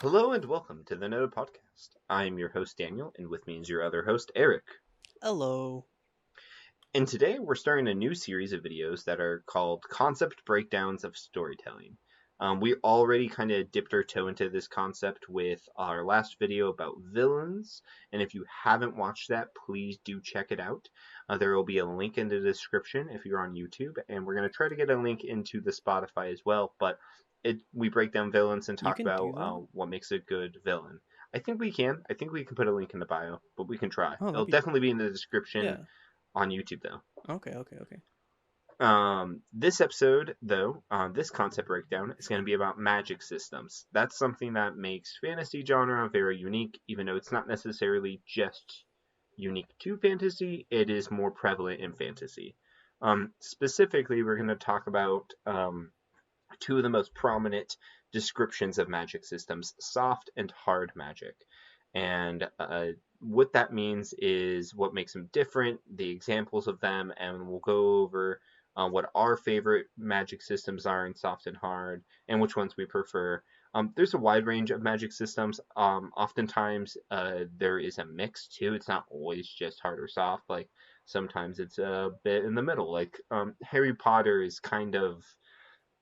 Hello and welcome to the Node Podcast. I am your host Daniel, and with me is your other host Eric. Hello. And today we're starting a new series of videos that are called Concept Breakdowns of Storytelling. We already kind of dipped our toe into this concept with our last video about villains, and if you haven't watched that, please do check it out. There will be a link in the description if you're on YouTube, and we're going to try to get a link into the Spotify as well, but we break down villains and You talk can do about that? what makes a good villain. I think we can. I think we can put a link in the bio, but we can try. Oh, It'll that'd be definitely be in the description yeah. on YouTube though. Okay. This episode, though, this concept breakdown is going to be about magic systems. That's something that makes fantasy genre very unique, even though it's not necessarily just unique to fantasy. It is more prevalent in fantasy. Specifically, we're going to talk about two of the most prominent descriptions of magic systems: soft and hard magic. And what that means is what makes them different, the examples of them, and we'll go over what our favorite magic systems are in soft and hard, and which ones we prefer. There's a wide range of magic systems. Oftentimes, there is a mix too. It's not always just hard or soft. Like sometimes it's a bit in the middle. Like Harry Potter is kind of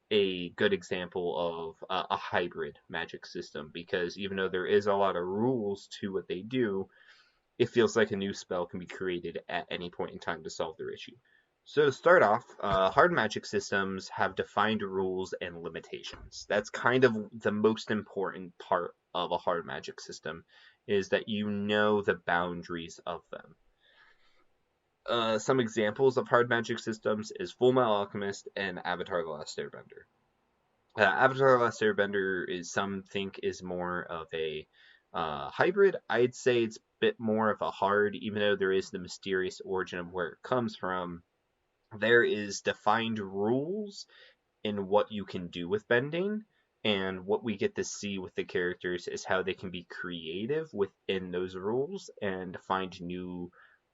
a good example of a hybrid magic system because even though there is a lot of rules to what they do, it feels like a new spell can be created at any point in time to solve their issue. So to start off, hard magic systems have defined rules and limitations. That's kind of the most important part of a hard magic system, is that you know the boundaries of them. Some examples of hard magic systems is Full Metal Alchemist and Avatar: The Last Airbender. Avatar: The Last Airbender is some think is more of a hybrid. I'd say it's a bit more of a hard, even though there is the mysterious origin of where it comes from. There is defined rules in what you can do with bending, and what we get to see with the characters is how they can be creative within those rules and find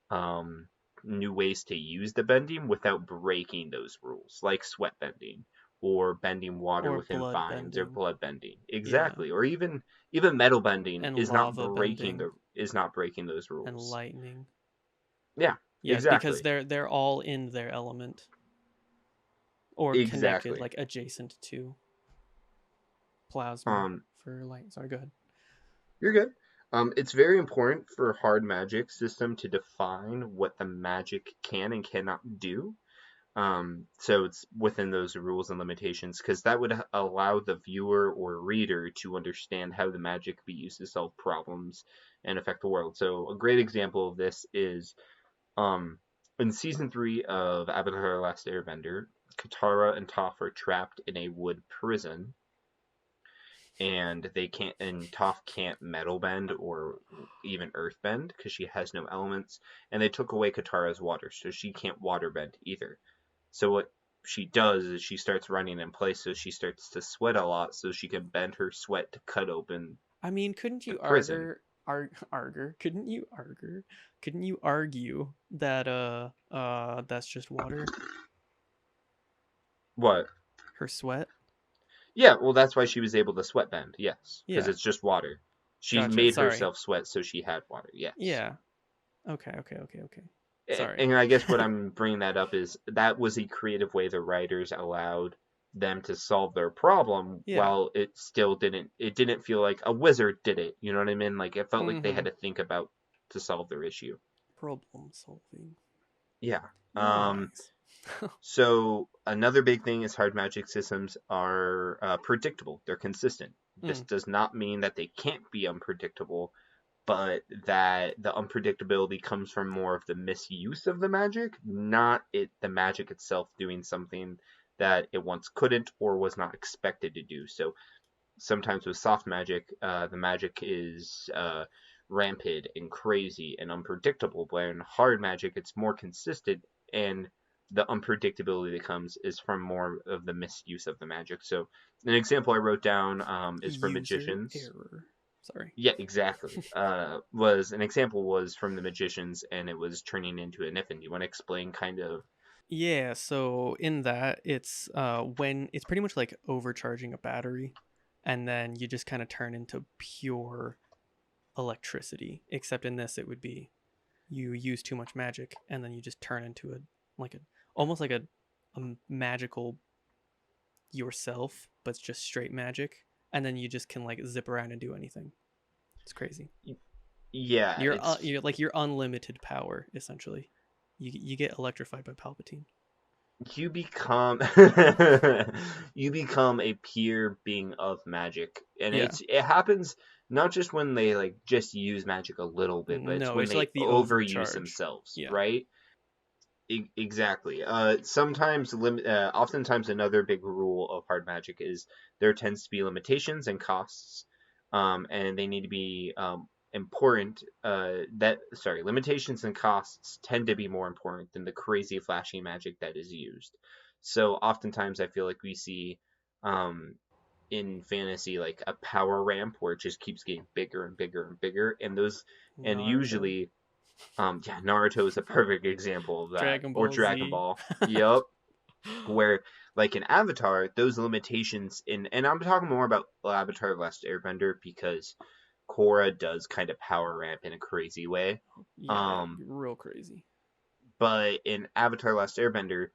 um, new ways to use the bending without breaking those rules, like sweat bending or bending water Or within blood vines or bending. blood bending. Yeah. Exactly. Or even metal bending And lava bending is not breaking those and rules. lightning. Yeah, Yes, because exactly. they're all in their element or connected, Exactly. like adjacent to plasma Um for light. Sorry, go ahead. you're good. It's very important for hard magic system to define what the magic can and cannot do. So it's within those rules and limitations because that would allow the viewer or reader to understand how the magic could be used to solve problems and affect the world. So a great example of this is um, in season 3 of Avatar: The Last Airbender, Katara and Toph are trapped in a wood prison, and Toph can't metal bend or even earth bend because she has no elements, and they took away Katara's water, so she can't water bend either. So what she does is she starts running in place, so she starts to sweat a lot, so she can bend her sweat to cut open I mean, couldn't the you prison. argue? Couldn't you argue that that's just water? What? Her sweat? Yeah, well, that's why she was able to sweat bend. Yes, because Yeah. it's just water. She Gotcha. made Sorry. herself sweat, so she had water. Yes. Yeah. Okay. Sorry. And I guess what I'm bringing that up is that was a creative way the writers allowed them to solve their problem Yeah. while it didn't feel like a wizard did it. You know what I mean? Like it felt like they Mm-hmm. had to think about to solve their issue. Problem solving. Yeah. Nice. So another big thing is hard magic systems are predictable. They're consistent. This Mm. does not mean that they can't be unpredictable, but that the unpredictability comes from more of the misuse of the magic, not the magic itself doing something that it once couldn't or was not expected to do. So sometimes with soft magic, the magic is rampant and crazy and unpredictable, but in hard magic, it's more consistent, and the unpredictability that comes is from more of the misuse of the magic. So an example I wrote down is from User magicians. error. Sorry. Yeah, exactly. Was an example was from the magicians, and it was turning into a Niffin. Do you want to explain kind of? Yeah, so in that it's when it's pretty much like overcharging a battery. and then you just kind of turn into pure electricity. Except in this, it would be you use too much magic, and then you just turn into like a almost like a magical yourself, but it's just straight magic, and then you just can like zip around and do anything. It's crazy. Yeah, You're like your unlimited power essentially. You get electrified by Palpatine. you become you become a pure being of magic, and Yeah. it happens not just when they like just use magic a little bit, but it's No, when it's they like the overuse overcharge. themselves, Yeah. right? Exactly. Oftentimes, another big rule of hard magic is there tends to be limitations and costs, and they need to be important. Limitations and costs tend to be more important than the crazy flashy magic that is used. So oftentimes, I feel like we see um, in fantasy like a power ramp where it just keeps getting bigger and bigger and bigger, and Naruto. usually yeah, Naruto is a perfect example of that. Dragon Or Ball Dragon Z. Ball. Yup. Where, like in Avatar, those limitations and I'm talking more about Avatar: The Last Airbender because Korra does kind of power ramp in a crazy way. Yeah, Um, real crazy. but in Avatar: The Last Airbender,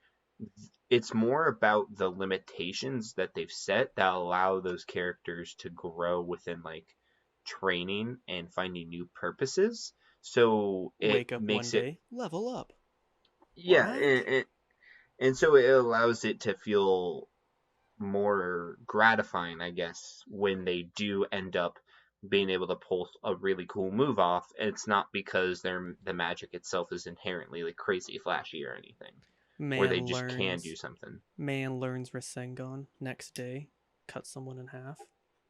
it's more about the limitations that they've set that allow those characters to grow within like training and finding new purposes. So it Wake up one makes it day, level up. yeah, What? and so it allows it to feel more gratifying, I guess, when they do end up being able to pull a really cool move off. And it's not because the magic itself is inherently like crazy flashy or anything, or they Man just can do learns. something. Man learns Rasengan. Next day, cut someone in half.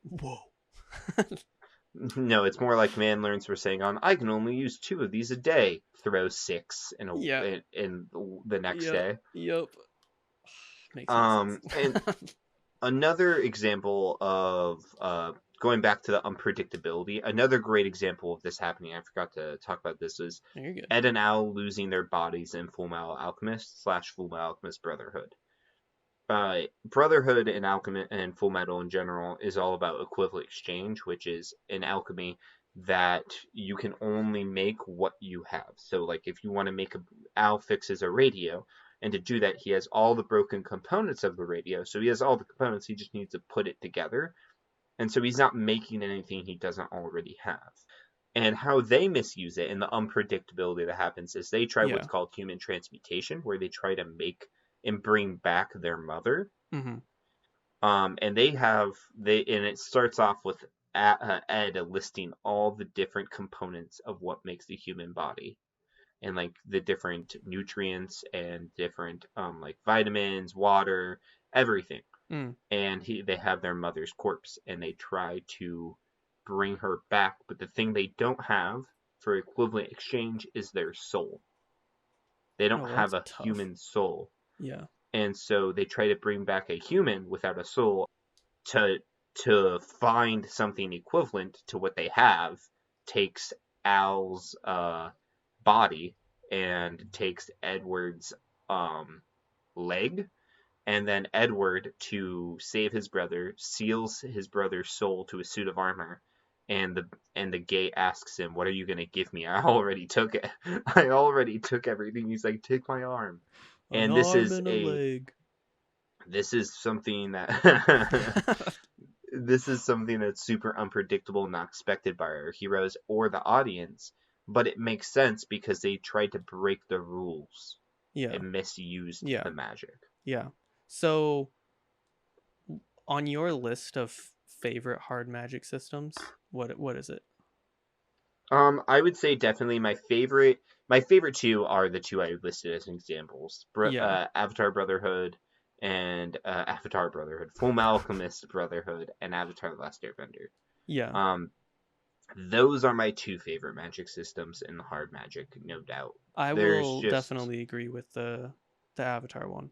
Whoa. No, it's more like man learns for saying on I can only use two of these a day. Throw six Yeah. in the next Yep. day. Yep. Makes no sense. And another example of going back to the unpredictability, another great example of this happening, I forgot to talk about this, is You're good. Ed and Al losing their bodies in Full Metal Alchemist / Full Metal Alchemist Brotherhood. Brotherhood and alchemy and Full Metal in general is all about equivalent exchange, which is an alchemy that you can only make what you have. So, like, if you want to make Al fixes a radio, and to do that, he has all the broken components of the radio. So he has all the components. He just needs to put it together, and so he's not making anything he doesn't already have. And how they misuse it and the unpredictability that happens is they try what's Yeah. called human transmutation, where they try to make and bring back their mother. Mm-hmm. And it starts off with Ed listing all the different components of what makes the human body, and like the different nutrients and different like vitamins, water, everything. Mm. And they have their mother's corpse, and they try to bring her back, but the thing they don't have for equivalent exchange is their soul. They don't Oh, have that's a tough. human soul, Yeah. and so they try to bring back a human without a soul to to find something equivalent to what they have. Takes Al's body and takes Edward's leg, and then Edward, to save his brother, seals his brother's soul to a suit of armor. And the gate asks him, "What are you gonna give me? I already took it. I already took everything." He's like, "Take my arm." An And arm and a leg. this is something that this is something that's super unpredictable, not expected by our heroes or the audience, but it makes sense because they tried to break the rules Yeah. and misused Yeah. the magic. Yeah. So, on your list of favorite hard magic systems, what is it? I would say definitely my favorite two are the two I listed as examples: Yeah. Avatar Brotherhood and Avatar Brotherhood, Full Metal Alchemist Brotherhood, and Avatar: The Last Airbender. Yeah. Um, those are my two favorite magic systems in the hard magic, no doubt. I There's will just definitely agree with the Avatar one.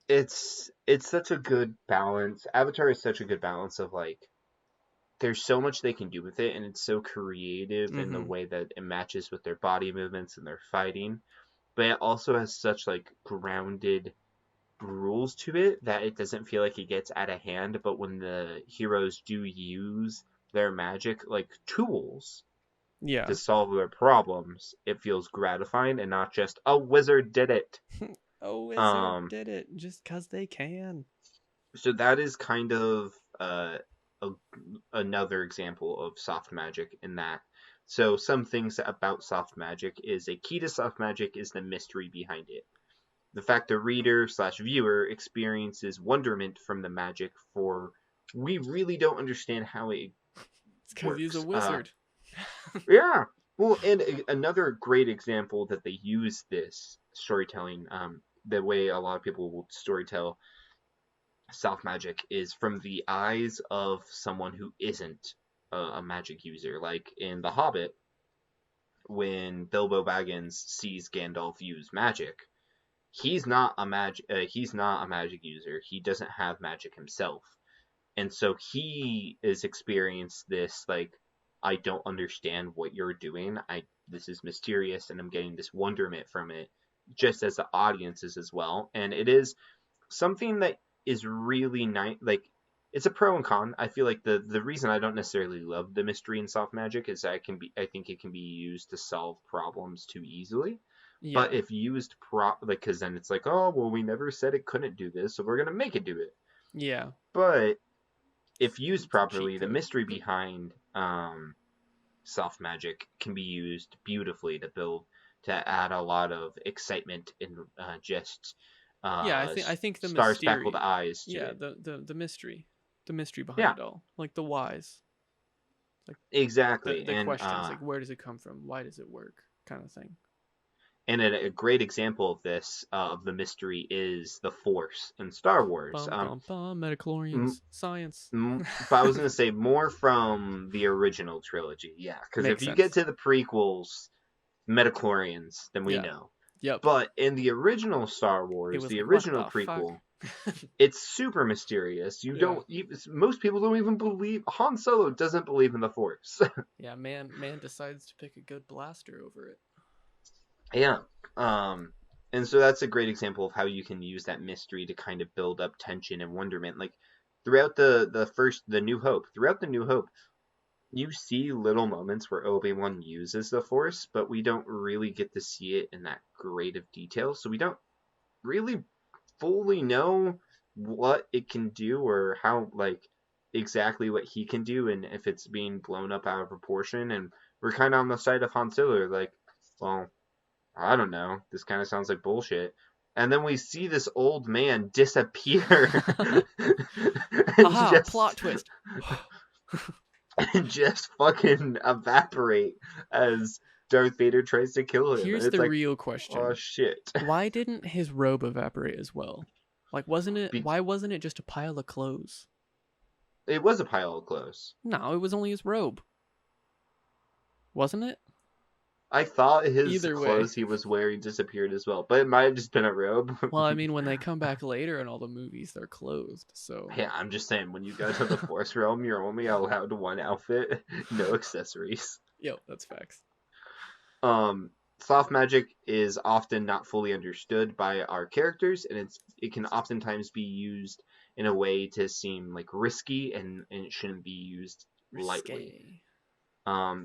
it's such a good balance. Avatar is such a good balance of like there's so much they can do with it, and it's so creative in the Mm-hmm. way that it matches with their body movements and their fighting, but it also has such like grounded rules to it that it doesn't feel like it gets out of hand. But when the heroes do use their magic like tools to Yeah. solve their problems, it feels gratifying and not just a wizard did it. Oh, wizard Um, did it just cause they can. so that is kind of a, another example of soft magic in that. So some things about soft magic is a key to soft magic is the mystery behind it. The fact the reader slash viewer experiences wonderment from the magic for we really don't understand how it It's cause he's a works. wizard. Yeah. Well, and another great example that they use this storytelling, the way a lot of people will storytell soft magic is from the eyes of someone who isn't a magic user. Like in The Hobbit, when Bilbo Baggins sees Gandalf use magic, he's not a magic user. He doesn't have magic himself, and so he is experienced this like I don't understand what you're doing. I This is mysterious, and I'm getting this wonderment from it, just as the audience is as well. And it is something that is really nice. Like it's a pro and con. I feel like the reason I don't necessarily love the mystery in soft magic is that I think it can be used to solve problems too easily. But Yeah. if used like, because then it's like, oh well, we never said it couldn't do this, so we're gonna make it do it. Yeah. But if used It's a cheat properly, the code. mystery behind soft magic can be used beautifully to add a lot of excitement and just Yeah, I think the star speckled mystery. eyes to Yeah, it. the mystery. The mystery behind Yeah, it all. Like the whys. Like the exactly. the questions, like where does it come from? Why does it work? Kind of thing. And a great example of this of the mystery is the Force in Star Wars. Bum bum bum M- metachlorians. Science. but I was gonna say more from the original trilogy, yeah. Because if Makes you get sense. to the prequels, metachlorians, then we Yeah. know. Yep. But in the original Star It Wars, was the like, what original the fuck? prequel, it's super mysterious. Yeah. Most people don't even believe Han Solo doesn't believe in the Force. Yeah, man decides to pick a good blaster over it. Yeah. Um, and so that's a great example of how you can use that mystery to kind of build up tension and wonderment. Like throughout throughout the New Hope, you see little moments where Obi-Wan uses the Force, but we don't really get to see it in that great of detail. So we don't really fully know what it can do or how like exactly what he can do and if it's being blown up out of proportion and we're kind of on the side of Han Solo like well I don't know. This kind of sounds like bullshit. And then we see this old man disappear and Haha, plot twist. and just fucking evaporate as Darth Vader tries to kill him. And Here's it's the like, real oh question. shit. Why didn't his robe evaporate as well? Like Be- why wasn't it just a pile of clothes? it was a pile of clothes. No, it was only his robe. Wasn't it? I thought his Either way. clothes he was wearing disappeared as well, but it might have just been a robe. Well, I mean, when they come back later in all the movies, they're clothed. So, Yeah, I'm just saying, when you go to the Force realm, you're only allowed one outfit, no accessories. yo, that's facts. Um, Soft magic is often not fully understood by our characters, and it can oftentimes be used in a way to seem like risky, and it shouldn't be used lightly. Risque.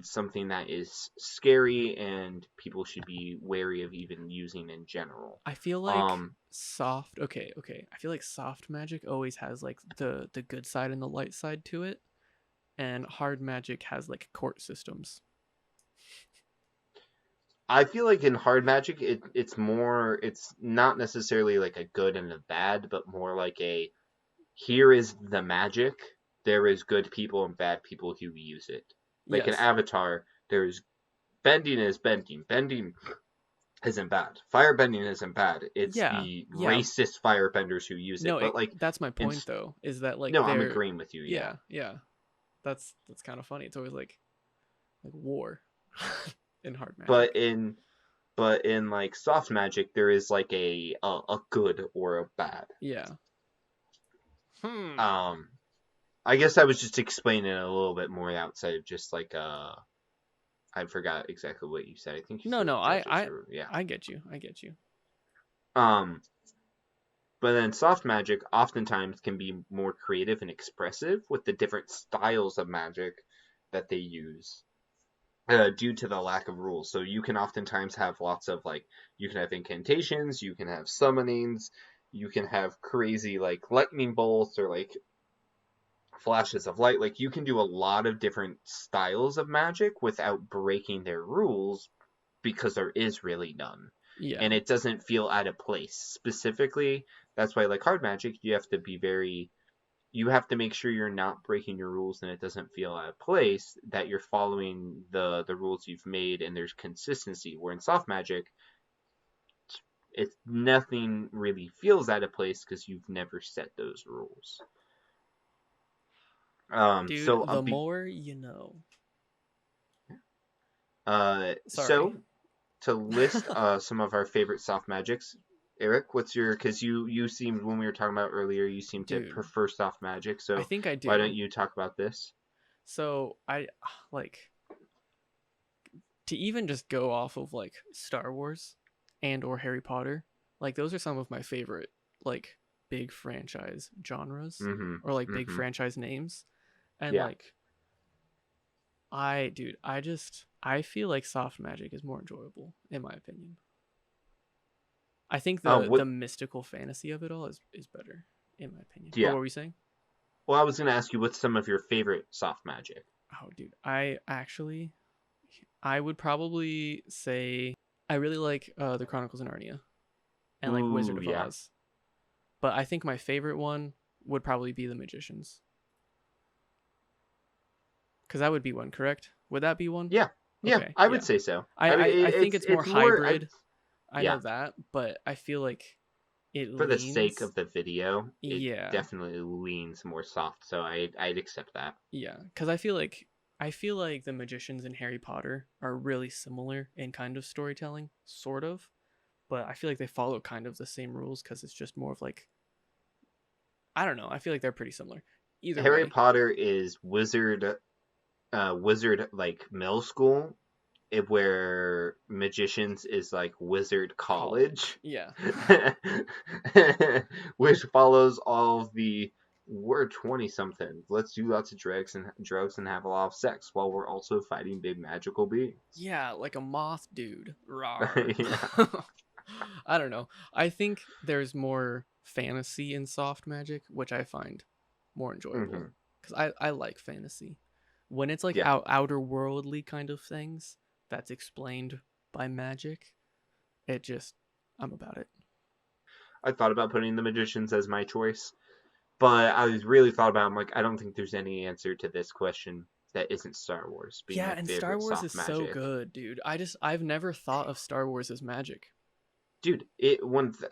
Something that is scary and people should be wary of even using in general. I feel like Um, soft. Okay. I feel like soft magic always has like the good side and the light side to it, and hard magic has like court systems. I feel like in hard magic, it's not necessarily like a good and a bad, but more like a here is the magic. There is good people and bad people who use it. Like in Yes. Avatar, there's bending is bending. Bending isn't bad. Firebending isn't bad. It's Yeah. the Yeah. racist firebenders who use it. No, But like, that's my in point though. Is that like no, I'm they're agreeing with you. Yeah, yeah. That's kind of funny. It's always like war in hard but magic. in like soft magic, there is like a good or a bad. Yeah. Hmm. Um, I guess I was just explaining it a little bit more outside of just like I forgot exactly what you said. I think you No, said no. justice or yeah. I get you. I get you. Um, But then soft magic oftentimes can be more creative and expressive with the different styles of magic that they use due to the lack of rules. So you can oftentimes have lots of like, you can have incantations, you can have summonings, you can have crazy like lightning bolts or like flashes of light. Like you can do a lot of different styles of magic without breaking their rules because there is really none. Yeah. And it doesn't feel out of place. Specifically, that's why like hard magic, you have to make sure you're not breaking your rules and it doesn't feel out of place, that you're following the rules you've made and there's consistency. Where in soft magic, it's nothing really feels out of place because you've never set those rules. Dude, So I'll the be more you know. Sorry. so to list some of our favorite soft magics. Eric, what's your? Because you seemed, when we were talking about earlier, you seem to Dude, prefer soft magic. I So think I why don't do. you talk about this? So I like to even just go off of like Star Wars and or Harry Potter. Like those are some of my favorite like big franchise genres Mm-hmm. or like big Mm-hmm. franchise names. And Yeah. like dude, I feel like soft magic is more enjoyable in my opinion. I think the What? mystical fantasy of it all is better in my opinion. But Yeah. what were you saying? Well, I was gonna ask you what's some of your favorite soft magic. Oh, dude, I would probably say I really like the Chronicles of Narnia and like Wizard Ooh, of yeah. Oz. But I think my favorite one would probably be the Magicians. Because that would be one, correct? Would that be one? Yeah. Yeah. Okay, I would yeah. say so. I I mean, I, I think it's more it's more. hybrid. I Yeah. know that, but I feel like it For the sake leans. of the video, it Yeah, definitely leans more soft. So I'd accept that. yeah. Because I feel like the Magicians and Harry Potter are really similar in kind of storytelling, sort of. But I feel like they follow kind of the same rules because it's just more of like I don't know. I feel like they're pretty similar. Either Harry way, Potter is wizard like middle school, where magicians is like wizard college, college. Yeah. which follows all of the, we're 20 something, let's do lots of drugs and have a lot of sex while we're also fighting big magical beings. Yeah, like a moth dude. Rawr. Yeah. I don't know. I think there's more fantasy in soft magic, which I find more enjoyable Hmm. because I like fantasy. When it's like Yeah. outer worldly kind of things that's explained by magic, it just I'm about it. I thought about putting the magicians as my choice, but I was really thought about, I'm like, I don't think there's any answer to this question that isn't Star Wars being Yeah, my and Star favorite Wars is soft so magic. good, dude. I've never thought of Star Wars as magic. Dude,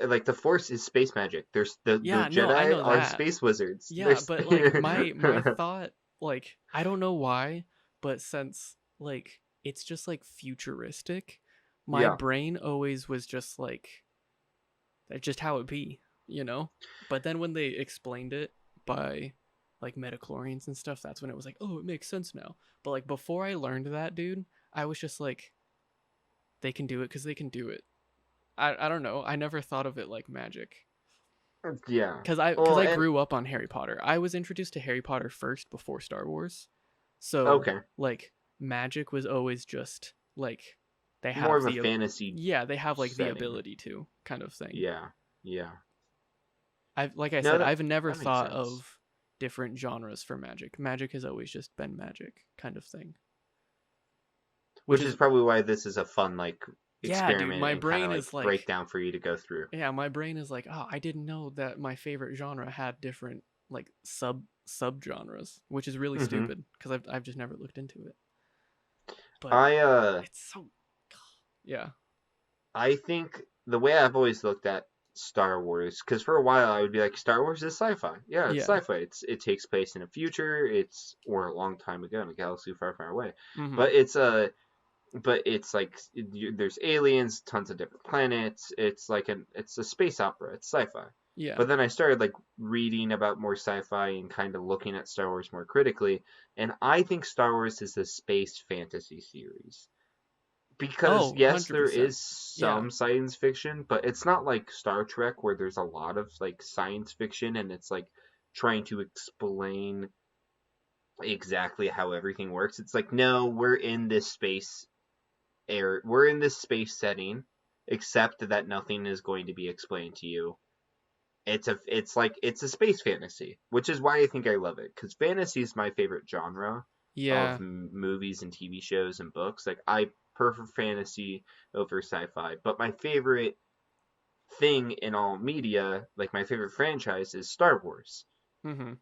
like the Force is space magic. There's the Yeah, no, I Jedi know are that. space wizards. Yeah, There's but like my thought, like I don't know why, but since like it's just like futuristic, my Yeah. brain always was just like that's just how it be, you know? But then when they explained it by like metachlorians and stuff, that's when it was like, oh, it makes sense now. But like before I learned that, dude, I was just like, they can do it because they can do it. I don't know. I never thought of it like magic. Yeah. Because Well, I and grew up on Harry Potter. I was introduced to Harry Potter first before Star Wars. So okay, like magic was always just like they more have of a the fantasy yeah, they have like the setting. ability to kind of thing. Yeah. Yeah. I've like I No, said, that I've never that makes thought sense. of different genres for magic. Magic has always just been magic kind of thing. Which Which is is probably why this is a fun like yeah, dude, experiment my and kind of brain like is like breakdown for you to go through. yeah, my brain is like, oh, I didn't know that my favorite genre had different like sub genres, which is really Hmm. stupid because I've just never looked into it. But I it's so yeah, I think the way I've always looked at Star Wars, because for a while I would be like, Star Wars is sci-fi. Yeah, it's yeah, sci-fi. It takes place in a future. It's, or a long time ago in a galaxy far, far away. mm-hmm. But it's like there's aliens, tons of different planets. It's a space opera. It's sci-fi. Yeah, But then I started like reading about more sci-fi and kind of looking at Star Wars more critically, and I think Star Wars is a space fantasy series Because Oh, yes, there 100%. is Yeah. some science fiction, but it's not like Star Trek where there's a lot of like science fiction and it's like trying to explain exactly how everything works. It's like, no, we're in this space setting, except that nothing is going to be explained to you. It's a space fantasy, which is why I think I love it, because fantasy is my favorite genre of Yeah. movies and TV shows and books. Like I prefer fantasy over sci-fi, but my favorite thing in all media, like my favorite franchise, is Star Wars, Mm-hmm.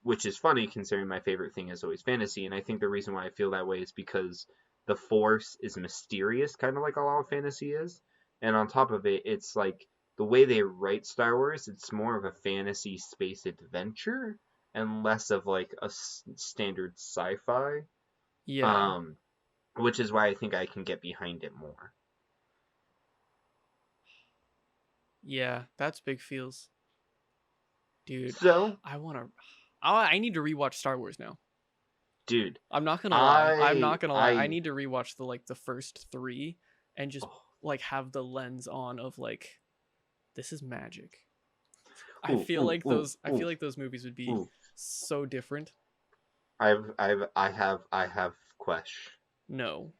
which is funny considering my favorite thing is always fantasy. And I think the reason why I feel that way is because the Force is mysterious, kind of like a lot of fantasy is. And on top of it, it's like the way they write Star Wars, it's more of a fantasy space adventure and less of like a standard sci-fi. Yeah. Um, which is why I think I can get behind it more. Yeah. That's big feels. Dude, So, I want to. I need to rewatch Star Wars now. dude, I'm not gonna lie. I'm I not gonna lie. I I need to rewatch the first three and just oh, like have the lens on of like this is magic. I ooh feel ooh like ooh those. I ooh feel like those movies would be ooh. so different. I have question. No.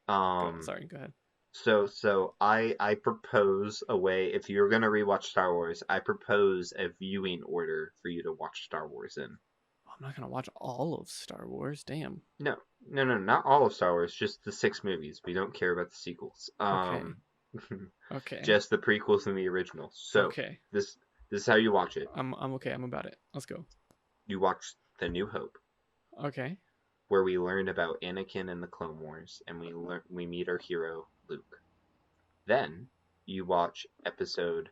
Go. Um, Sorry. Go ahead. so I propose a way, if you're gonna rewatch Star Wars, I propose a viewing order for you to watch Star Wars in. I'm not gonna watch all of Star Wars. Damn. No, no, no, not all of Star Wars, just the 6 movies. We don't care about the sequels. Okay. Okay. Just the prequels and the originals. So Okay. this this is how you watch it. I'm okay. I'm about it. Let's go. You watch The New Hope, Okay. where we learn about Anakin and the Clone Wars, and we meet our hero Luke. Then you watch episode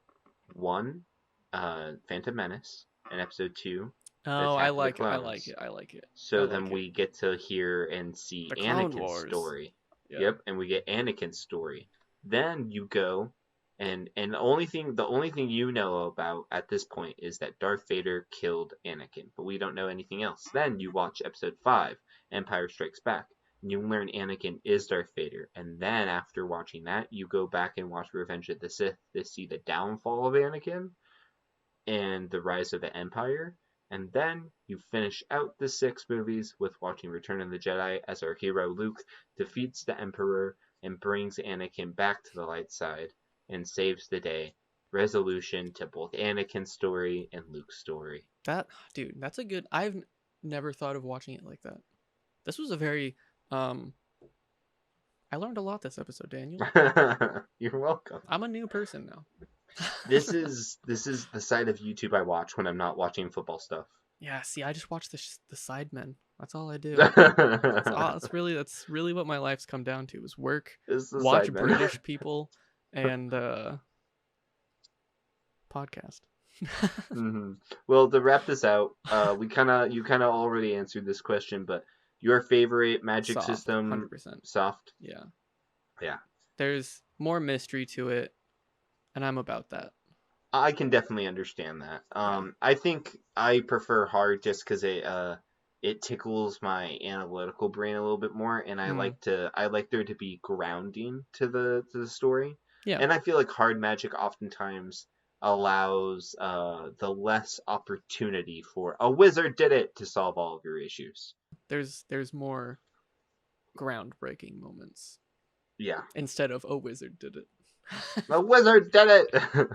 1, Phantom Menace, and episode 2, The Oh, I Attack of the like it. I like Clones. it. I like it. I So then like it. we get to hear and see The Clone Anakin's Wars. story. Yeah. Yep, and we get Anakin's story. Then you go and the only thing you know about at this point is that Darth Vader killed Anakin, but we don't know anything else. Then you watch episode 5, Empire Strikes Back. And you learn Anakin is Darth Vader, and then after watching that, you go back and watch Revenge of the Sith to see the downfall of Anakin and the rise of the Empire. And then you finish out the 6 movies with watching Return of the Jedi as our hero Luke defeats the Emperor and brings Anakin back to the light side and saves the day. Resolution to both Anakin's story and Luke's story. That dude. That's a good. I've never thought of watching it like that. This was a very. I learned a lot this episode, Daniel. You're welcome. I'm a new person now. This is the side of YouTube I watch when I'm not watching football stuff. Yeah. See, I just watch the Sidemen. That's all I do. That's really what my life's come down to: is work, It's the watch Sidemen. British people, and podcast. Mm-hmm. Well, to wrap this out, you kind of already answered this question, but your favorite magic Soft, system, 100%. soft? Yeah. Yeah, There's more mystery to it, and I'm about that. I can definitely understand that. Yeah. I think I prefer hard just because it tickles my analytical brain a little bit more, and I Mm, like there to be grounding to the story, yeah. and I feel like hard magic oftentimes allows the less opportunity for a wizard did it to solve all of your issues. There's more groundbreaking moments Yeah, instead of a wizard did it. a wizard did it.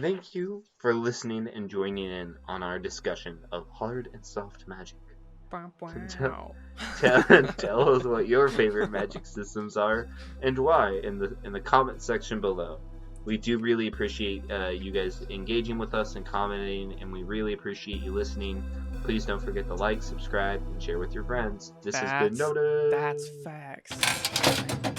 Thank you for listening and joining in on our discussion of hard and soft magic. Tell us what your favorite magic systems are and why in the comment section below. We do really appreciate you guys engaging with us and commenting, and we really appreciate you listening. Please don't forget to like, subscribe, and share with your friends. This has been noted. That's facts.